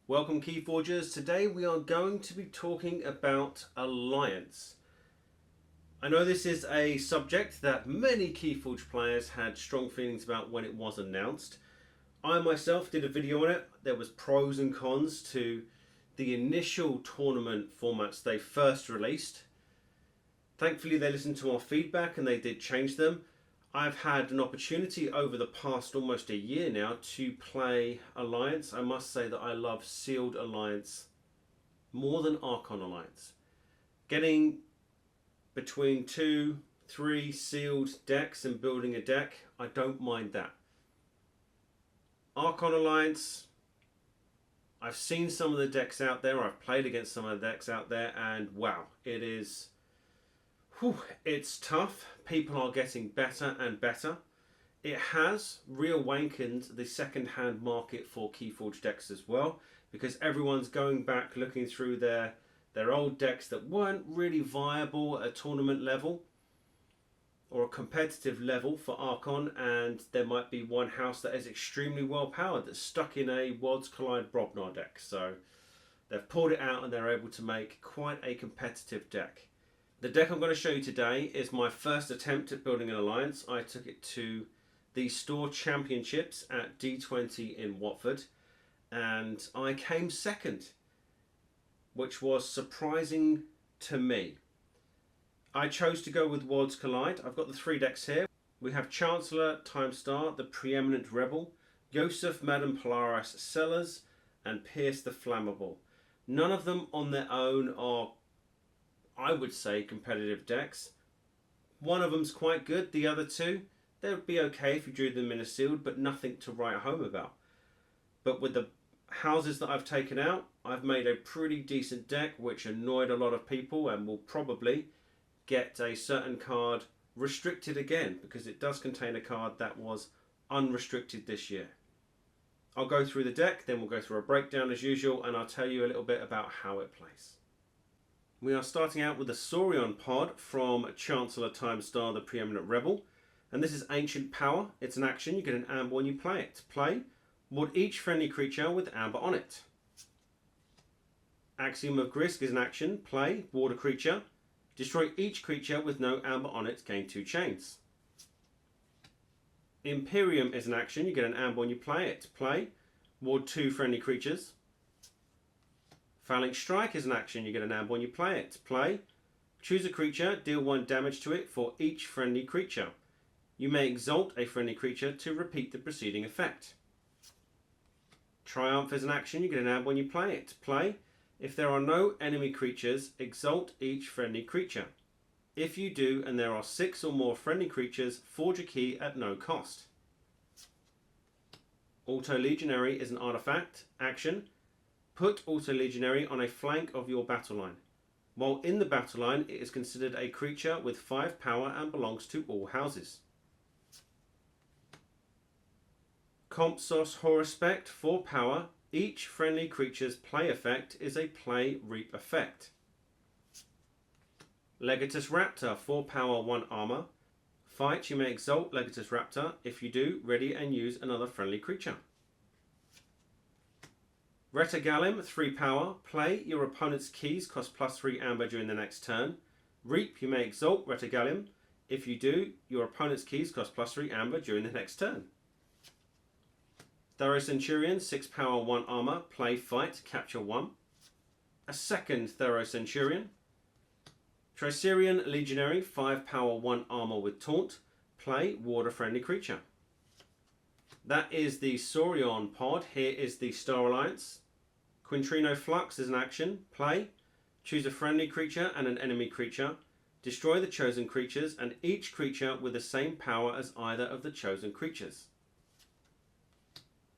Welcome Keyforgers. Today we are going to be talking about Alliance. I know this is a subject that many Keyforge players had strong feelings about when it was announced. I myself did a video on it. There was pros and cons to the initial tournament formats they first released. Thankfully they listened to our feedback and they did change them. I've had an opportunity over the past almost a year now to play Alliance. I must say that I love Sealed Alliance more than Archon Alliance. Getting between 2-3 sealed decks and building a deck, I don't mind that. Archon Alliance, I've seen some of the decks out there, I've played against some of the decks out there, and wow, it's tough. People are getting better and better. It has reawakened the second-hand market for Keyforge decks as well, because everyone's going back looking through their old decks that weren't really viable at a tournament level or a competitive level for Archon, and there might be one house that is extremely well powered that's stuck in a Worlds Collide Brobnar deck. So they've pulled it out and they're able to make quite a competitive deck. The deck I'm going to show you today is my first attempt at building an alliance. I took it to the store championships at D20 in Watford and I came second, which was surprising to me. I chose to go with Worlds Collide. I've got the 3 decks here. We have Chancellor, Timestar, the Preeminent Rebel, Yosef, Madame Polaris, Sellers, and Pierce the Flammable. None of them on their own are, I would say, competitive decks. One of them's quite good. The other two, they would be okay if you drew them in a sealed, but nothing to write home about. But with the houses that I've taken out, I've made a pretty decent deck which annoyed a lot of people and will probably get a certain card restricted again, because it does contain a card that was unrestricted this year. I'll go through the deck, then we'll go through a breakdown as usual, and I'll tell you a little bit about how it plays. We are starting out with the Saurian pod from Chancellor Timestar, the Preeminent Rebel. And this is Ancient Power. It's an action. You get an amber when you play it. Play, ward each friendly creature with amber on it. Axiom of Grisk is an action. Play, ward a creature. Destroy each creature with no amber on it. Gain 2 chains. Imperium is an action. You get an amber when you play it. Play, ward 2 friendly creatures. Phalanx Strike is an action. You get an amber when you play it. Play, choose a creature, deal 1 damage to it for each friendly creature. You may exalt a friendly creature to repeat the preceding effect. Triumph is an action. You get an amber when you play it. Play, if there are no enemy creatures, exalt each friendly creature. If you do and there are 6 or more friendly creatures, forge a key at no cost. Auto Legionary is an artifact. Action, put Auto Legionary on a flank of your battle line. While in the battle line, it is considered a creature with 5 power and belongs to all houses. Compsos Horrespect, 4 power. Each friendly creature's play effect is a play reap effect. Legatus Raptor, 4 power, 1 armor. Fight, you may exalt Legatus Raptor. If you do, ready and use another friendly creature. Retagalim, 3 power. Play, your opponent's keys cost +3 amber during the next turn. Reap, you may exalt Retagalim. If you do, your opponent's keys cost +3 amber during the next turn. Tharo Centurion, 6 power, 1 armor. Play, fight, capture 1. A second Tharo Centurion. Tricerian Legionary, 5 power, 1 armor with taunt. Play, ward a friendly creature. That is the Saurian pod. Here is the Star Alliance. Quintrino Flux is an action. Play, choose a friendly creature and an enemy creature. Destroy the chosen creatures and each creature with the same power as either of the chosen creatures.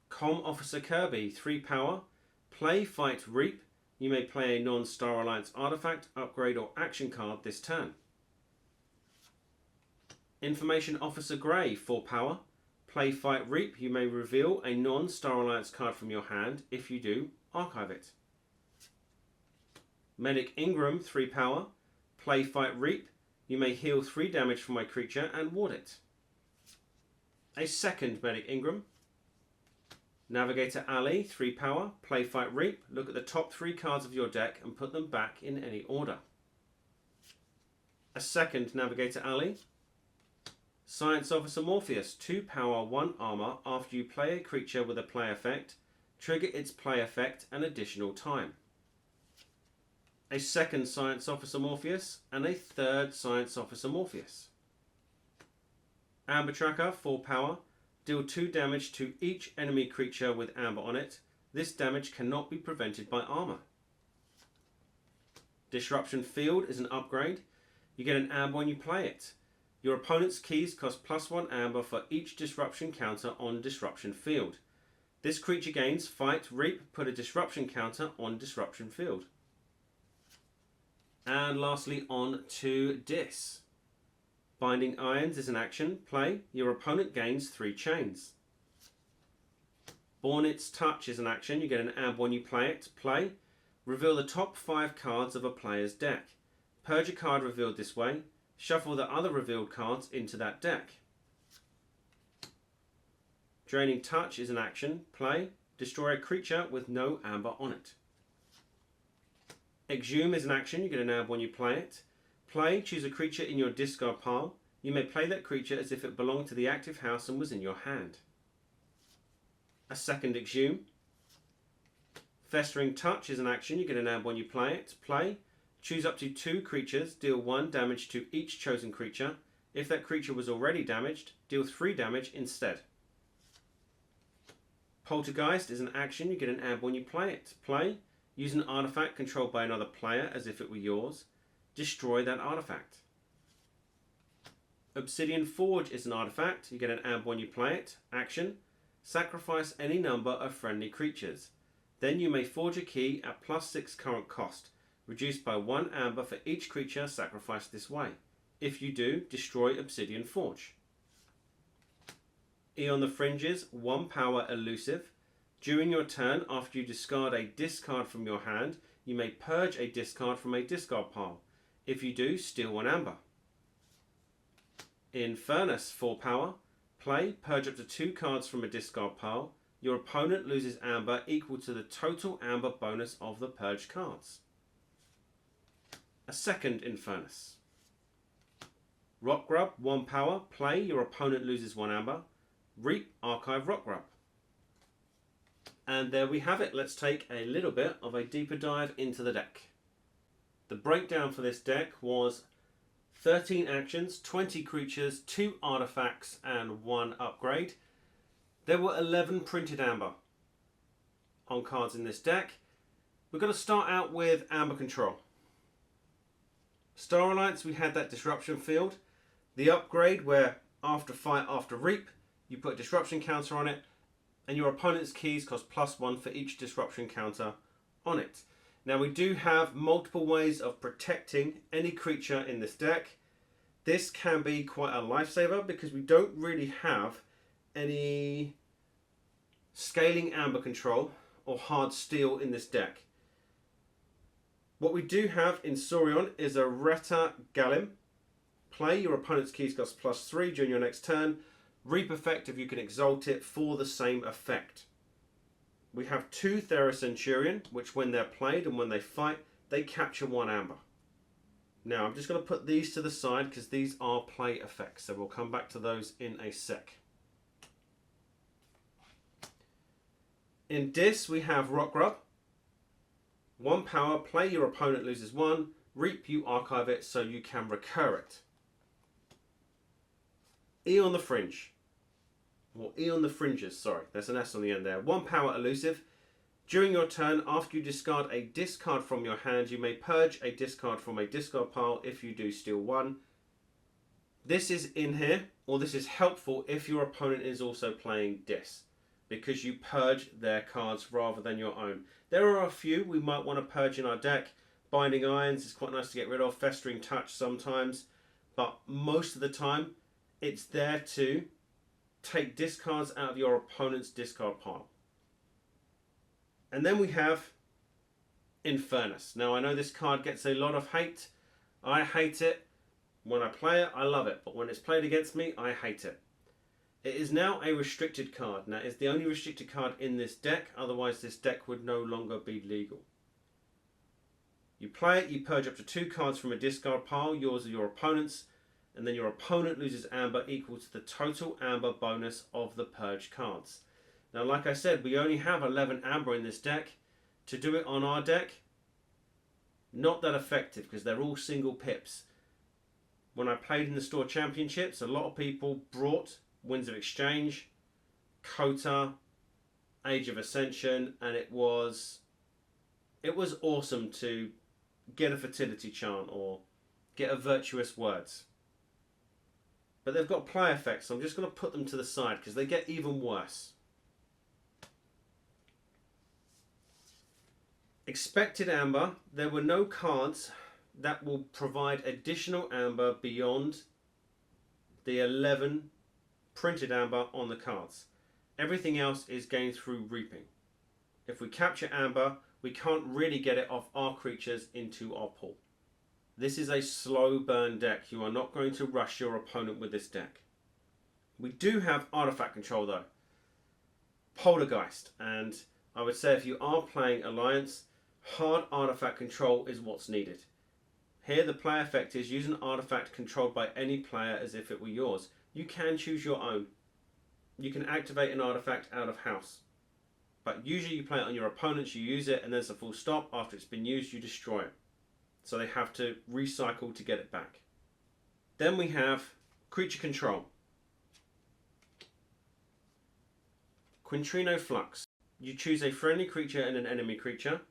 Com Officer Kirby, 3 power. Play, fight, reap. You may play a non-Star Alliance artifact, upgrade or action card this turn. Information Officer Grey, 4 power. Play, fight, reap. You may reveal a non-Star Alliance card from your hand. If you do, archive it. Medic Ingram, 3 power. Play, fight, reap. You may heal 3 damage from my creature and ward it. A second Medic Ingram. Navigator Ally, 3 power, play, fight, reap. Look at the top 3 cards of your deck and put them back in any order. A second Navigator Ally. Science Officer Morpheus, 2 power, 1 armor. After you play a creature with a play effect, trigger its play effect an additional time. A second Science Officer Morpheus and a third Science Officer Morpheus. Amber Tracker, 4 power. Deal 2 damage to each enemy creature with amber on it. This damage cannot be prevented by armor. Disruption Field is an upgrade. You get an amber when you play it. Your opponent's keys cost +1 amber for each disruption counter on Disruption Field. This creature gains fight, reap, put a disruption counter on Disruption Field. And lastly, on to Dis. Binding Irons is an action. Play. Your opponent gains 3 chains. Bornet's Touch is an action. You get an amber when you play it. Play. Reveal the top 5 cards of a player's deck. Purge a card revealed this way. Shuffle the other revealed cards into that deck. Draining Touch is an action. Play. Destroy a creature with no amber on it. Exhume is an action. You get an amber when you play it. Play. Choose a creature in your discard pile. You may play that creature as if it belonged to the active house and was in your hand. A second Exhume. Festering Touch is an action. You get an amber when you play it. Play. Choose up to 2 creatures. Deal 1 damage to each chosen creature. If that creature was already damaged, deal 3 damage instead. Poltergeist is an action. You get an amber when you play it. Play. Use an artifact controlled by another player as if it were yours. Destroy that artifact. Obsidian Forge is an artifact. You get an amber when you play it. Action. Sacrifice any number of friendly creatures. Then you may forge a key at +6 current cost, reduced by 1 amber for each creature sacrificed this way. If you do, destroy Obsidian Forge. Eon the Fringes, 1 power elusive. During your turn, after you discard a discard from your hand, you may purge a discard from a discard pile. If you do, steal 1 amber. In Furnace, 4 power. Play, purge up to 2 cards from a discard pile. Your opponent loses amber equal to the total amber bonus of the purged cards. A second in Furnace. Rock Grub, 1 power. Play, your opponent loses 1 amber. Reap, archive Rock Grub. And there we have it. Let's take a little bit of a deeper dive into the deck. The breakdown for this deck was 13 actions, 20 creatures, 2 artifacts and 1 upgrade. There were 11 printed amber on cards in this deck. We're going to start out with Amber Control. Star Alliance, we had that Disruption Field. The upgrade where after fight, after reap, you put a disruption counter on it, and your opponent's keys cost +1 for each disruption counter on it. Now we do have multiple ways of protecting any creature in this deck. This can be quite a lifesaver because we don't really have any scaling amber control or hard steel in this deck. What we do have in Saurion is a Reta Galim. Play, your opponent's keys cost +3 during your next turn. Reap effect if you can exalt it for the same effect. We have 2 Thera Centurion, which when they're played and when they fight, they capture 1 amber. Now I'm just going to put these to the side because these are play effects, so we'll come back to those in a sec. In Dis we have Rock Grub. 1 power, play, your opponent loses 1. Reap, you archive it so you can recur it. Eon the Fringe. Or Eon the Fringes, sorry, there's an S on the end there. 1 power elusive. During your turn, after you discard a discard from your hand, you may purge a discard from a discard pile. If you do, steal 1. This is in here, or this is helpful if your opponent is also playing Dis, because you purge their cards rather than your own. There are a few we might want to purge in our deck. Binding Irons is quite nice to get rid of. Festering Touch sometimes, but most of the time it's there to take discards out of your opponent's discard pile. And then we have Infernus. Now I know this card gets a lot of hate. I hate it. When I play it, I love it. But when it's played against me, I hate it. It is now a restricted card. Now, it's the only restricted card in this deck, otherwise this deck would no longer be legal. You play it, you purge up to 2 cards from a discard pile, yours or your opponent's, and then your opponent loses amber equal to the total amber bonus of the purged cards. Now, like I said, we only have 11 amber in this deck. To do it on our deck, not that effective because they're all single pips. When I played in the store championships, a lot of people brought Winds of Exchange, Kota, Age of Ascension, and it was awesome to get a fertility chant or get a virtuous words. But they've got play effects, so I'm just going to put them to the side because they get even worse. Expected amber, there were no cards that will provide additional amber beyond the 11 printed amber on the cards. Everything else is gained through reaping. If we capture amber, we can't really get it off our creatures into our pool. This is a slow burn deck. You are not going to rush your opponent with this deck. We do have artifact control though. Poltergeist, and I would say if you are playing Alliance, hard artifact control is what's needed. Here the play effect is use an artifact controlled by any player as if it were yours. You can choose your own. You can activate an artifact out of house. But usually you play it on your opponents, you use it, and there's a full stop. After it's been used, you destroy it. So they have to recycle to get it back. Then we have creature control. Quintrino Flux. You choose a friendly creature and an enemy creature.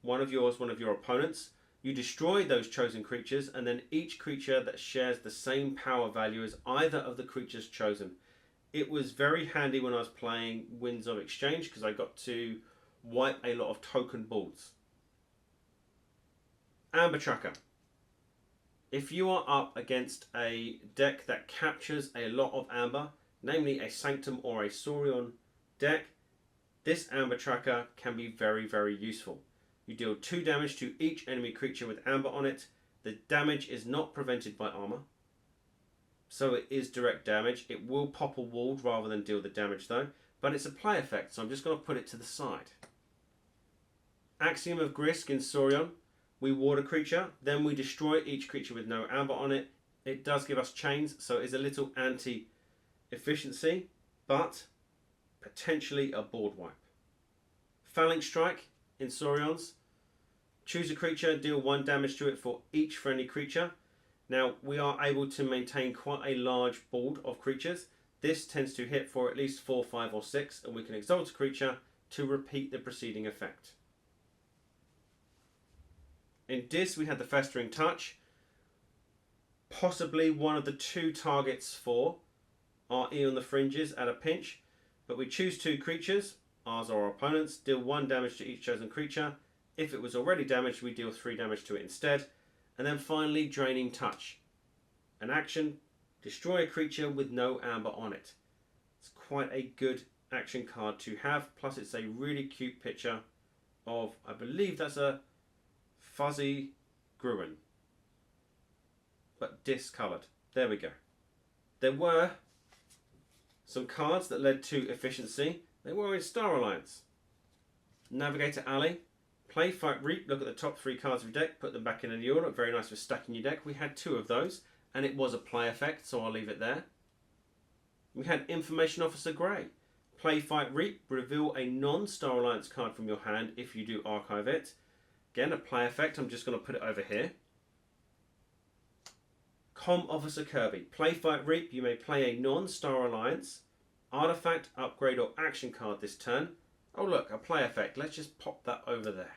One of yours, one of your opponents. You destroy those chosen creatures, and then each creature that shares the same power value as either of the creatures chosen. It was very handy when I was playing Winds of Exchange because I got to wipe a lot of token boards. Amber Tracker. If you are up against a deck that captures a lot of amber, namely a Sanctum or a Saurian deck, this Amber Tracker can be very, very useful. You deal 2 damage to each enemy creature with amber on it. The damage is not prevented by armor, so it is direct damage. It will pop a ward rather than deal the damage though, but it's a play effect, so I'm just going to put it to the side. Axiom of Grisk in Saurian. We ward a creature, then we destroy each creature with no amber on it. It does give us chains, so it's a little anti-efficiency, but potentially a board wipe. Phalanx Strike in Saurians. Choose a creature, deal 1 damage to it for each friendly creature. Now, we are able to maintain quite a large board of creatures. This tends to hit for at least 4, 5 or 6, and we can exalt a creature to repeat the preceding effect. In Dis, we had the Festering Touch. Possibly one of the 2 targets for our Eon the Fringes at a pinch, but we choose 2 creatures, ours or our opponents, deal 1 damage to each chosen creature. If it was already damaged, we deal 3 damage to it instead. And then finally, Draining Touch. An action, destroy a creature with no amber on it. It's quite a good action card to have, plus it's a really cute picture of, I believe that's a fuzzy Gruen, but discoloured. There we go. There were some cards that led to efficiency. They were in Star Alliance. Navigator Alley. Play, Fight, Reap. Look at the top 3 cards of your deck. Put them back in any order. Very nice for stacking your deck. We had 2 of those, and it was a play effect, so I'll leave it there. We had Information Officer Grey. Play, Fight, Reap. Reveal a non-Star Alliance card from your hand if you do archive it. Again, a play effect. I'm just going to put it over here. Com Officer Kirby. Play, Fight, Reap. You may play a non-Star Alliance artifact, upgrade or action card this turn. Oh look, a play effect. Let's just pop that over there.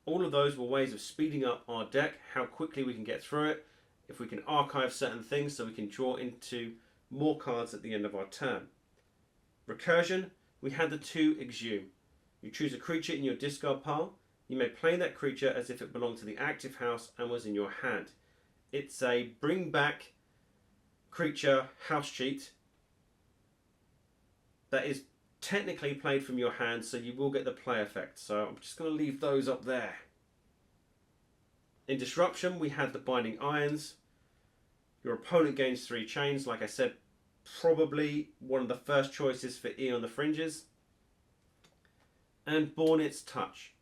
All of those were ways of speeding up our deck, how quickly we can get through it, if we can archive certain things so we can draw into more cards at the end of our turn. Recursion, we had the 2 Exhume. You choose a creature in your discard pile. You may play that creature as if it belonged to the active house and was in your hand. It's a bring back creature house cheat that is technically played from your hand, so you will get the play effect. So I'm just going to leave those up there. In Disruption, we had the Binding Irons. Your opponent gains 3 chains. Like I said, probably one of the first choices for E on the fringes. And Bornit's Touch.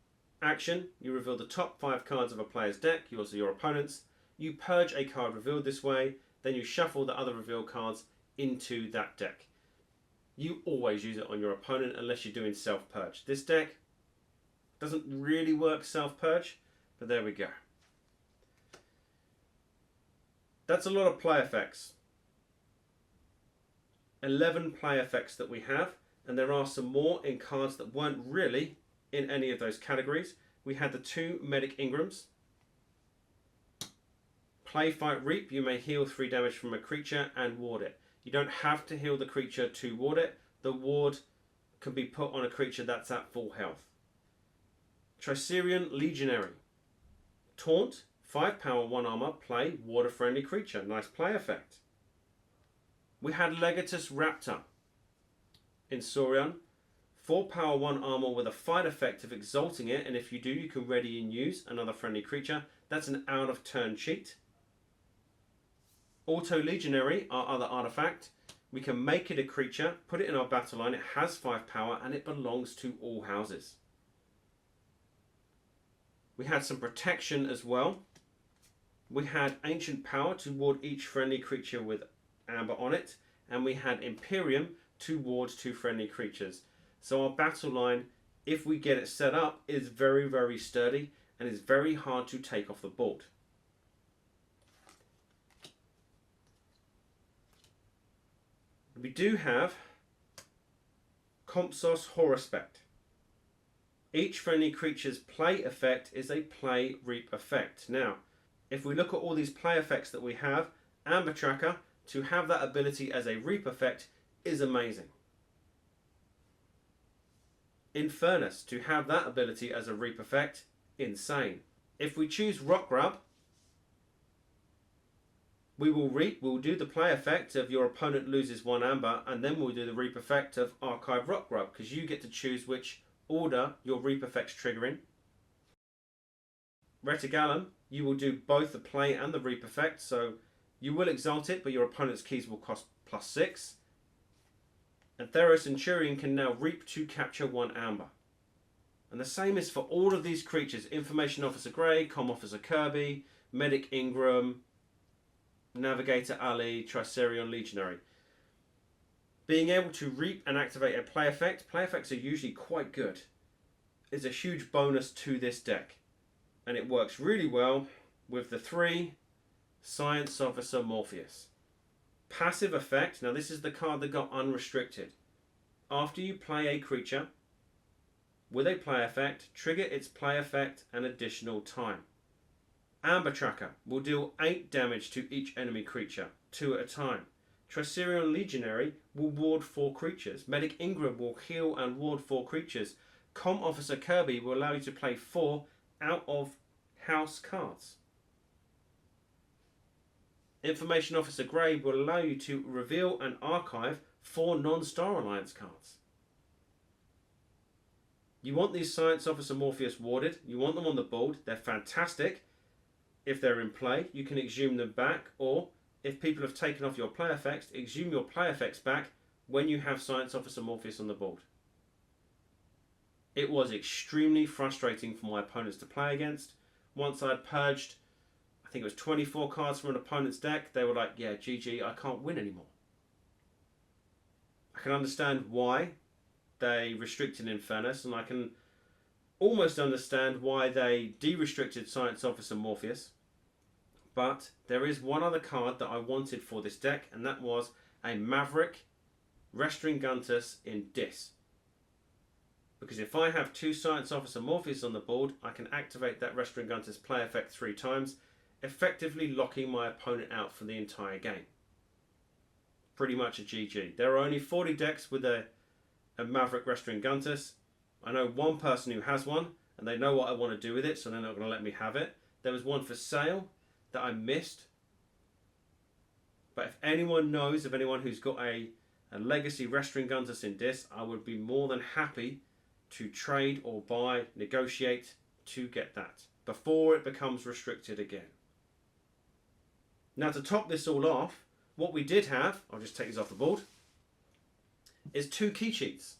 Action, you reveal the top 5 cards of a player's deck, yours or your opponent's. You purge a card revealed this way, then you shuffle the other revealed cards into that deck. You always use it on your opponent unless you're doing self-purge. This deck doesn't really work self-purge, but there we go. That's a lot of play effects. 11 play effects that we have, and there are some more in cards that weren't really in any of those categories. We had the 2 Medic Ingrams. Play, Fight, Reap. You may heal 3 damage from a creature and ward it. You don't have to heal the creature to ward it. The ward can be put on a creature that's at full health. Tricerion Legionary. Taunt, 5 power, 1 armor, play, ward a friendly creature. Nice play effect. We had Legatus Raptor in Saurian. 4 power, 1 armor with a fight effect of exalting it, and if you do, you can ready and use another friendly creature. That's an out of turn cheat. Auto Legionary, our other artifact. We can make it a creature, put it in our battle line. It has 5 power and it belongs to all houses. We had some protection as well. We had Ancient Power to ward each friendly creature with amber on it. And we had Imperium to ward 2 friendly creatures. So our battle line, if we get it set up, is very, very sturdy and is very hard to take off the board. We do have Compsos Horrorspect. Each friendly creature's play effect is a play reap effect. Now, if we look at all these play effects that we have, Amber Tracker, to have that ability as a reap effect is amazing. Infernus, to have that ability as a reap effect, insane. If we choose Rock Grub, we will reap, we'll do the play effect of your opponent loses 1 amber, and then we'll do the reap effect of Archive Rock Grub, because you get to choose which order your reap effects trigger in. Retigalum, you will do both the play and the reap effect, so you will exalt it, but your opponent's keys will cost +6. And Theros Centurion can now reap to capture 1 amber. And the same is for all of these creatures. Information Officer Grey, Com Officer Kirby, Medic Ingram, Navigator Ali, Tricerion Legionary. Being able to reap and activate a play effects are usually quite good. It's a huge bonus to this deck. And it works really well with the 3 Science Officer Morpheus. Passive effect, now this is the card that got unrestricted. After you play a creature with a play effect, trigger its play effect an additional time. Amber Tracker will deal 8 damage to each enemy creature, 2 at a time. Tricerion Legionary will ward 4 creatures. Medic Ingram will heal and ward 4 creatures. Com Officer Kirby will allow you to play 4 out of house cards. Information Officer Grey will allow you to reveal and archive 4 non-Star Alliance cards. You want these Science Officer Morpheus warded. You want them on the board. They're fantastic. If they're in play, you can exhume them back, or if people have taken off your play effects, exhume your play effects back when you have Science Officer Morpheus on the board. It was extremely frustrating for my opponents to play against. Once I'd purged, I think it was 24 cards from an opponent's deck, they were like, yeah, GG, I can't win anymore. I can understand why they restricted Infernus, and I can almost understand why they de-restricted Science Officer Morpheus. But there is one other card that I wanted for this deck, and that was a Maverick Restringuntus in Dis. Because if I have 2 Science Officer Morpheus on the board, I can activate that Restringuntus play effect 3 times, effectively locking my opponent out for the entire game. Pretty much a GG. There are only 40 decks with a Maverick Restringuntus. I know one person who has one, and they know what I want to do with it, so they're not going to let me have it. There was one for sale that I missed. But if anyone knows of anyone who's got a Legacy Restringuntus in Dis, I would be more than happy to trade or buy, negotiate to get that before it becomes restricted again. Now, to top this all off, What we did have, I'll just take these off the board, is 2 key cheats.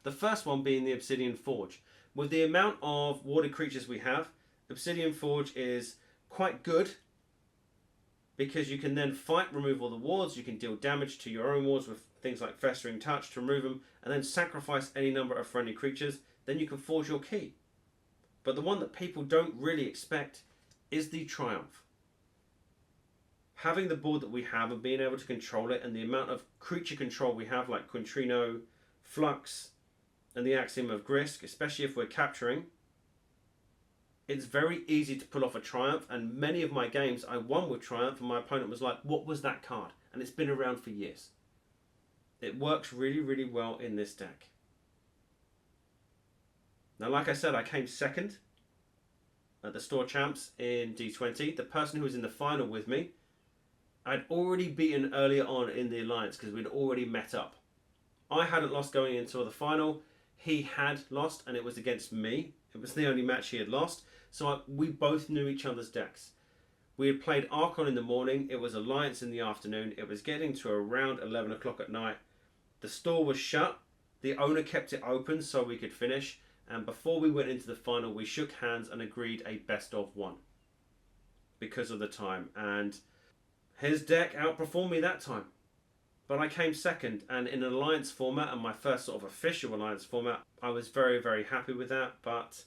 The first one being the Obsidian Forge. With the amount of warded creatures we have, Obsidian Forge is quite good because you can then fight, remove all the wards, you can deal damage to your own wards with things like Festering Touch to remove them, and then sacrifice any number of friendly creatures, then you can forge your key. But the one that people don't really expect is the Triumph. Having the board that we have and being able to control it, and the amount of creature control we have, like Quintrino, Flux, and the Axiom of Grisk, especially if we're capturing, it's very easy to pull off a Triumph. And many of my games I won with Triumph, and my opponent was like, what was that card? And it's been around for years. It works really, really well in this deck. Now, like I said, I came second at the Store Champs in D20. The person who was in the final with me, I'd already beaten earlier on in the Alliance because we'd already met up. I hadn't lost going into the final. He had lost, and it was against me. It was the only match he had lost. So we both knew each other's decks. We had played Archon in the morning. It was Alliance in the afternoon. It was getting to around 11 o'clock at night. The store was shut. The owner kept it open so we could finish. And before we went into the final, we shook hands and agreed a best of 1 because of the time. And his deck outperformed me that time. But I came second, and in an Alliance format, and my first sort of official Alliance format, I was very, very happy with that. But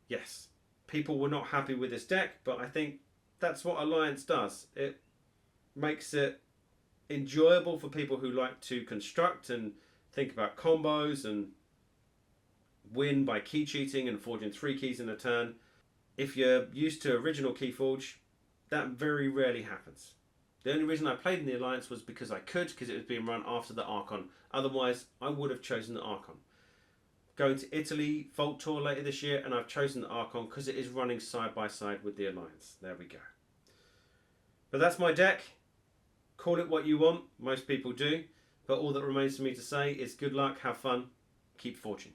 yes, people were not happy with this deck, but I think that's what Alliance does. It makes it enjoyable for people who like to construct and think about combos and win by key cheating and forging 3 keys in a turn. If you're used to original Keyforge, that very rarely happens. The only reason I played in the Alliance was because I could, because it was being run after the Archon. Otherwise, I would have chosen the Archon. Going to Italy Vault Tour later this year, and I've chosen the Archon because it is running side by side with the Alliance. There we go. But that's my deck. Call it what you want. Most people do. But all that remains for me to say is good luck, have fun, keep forging.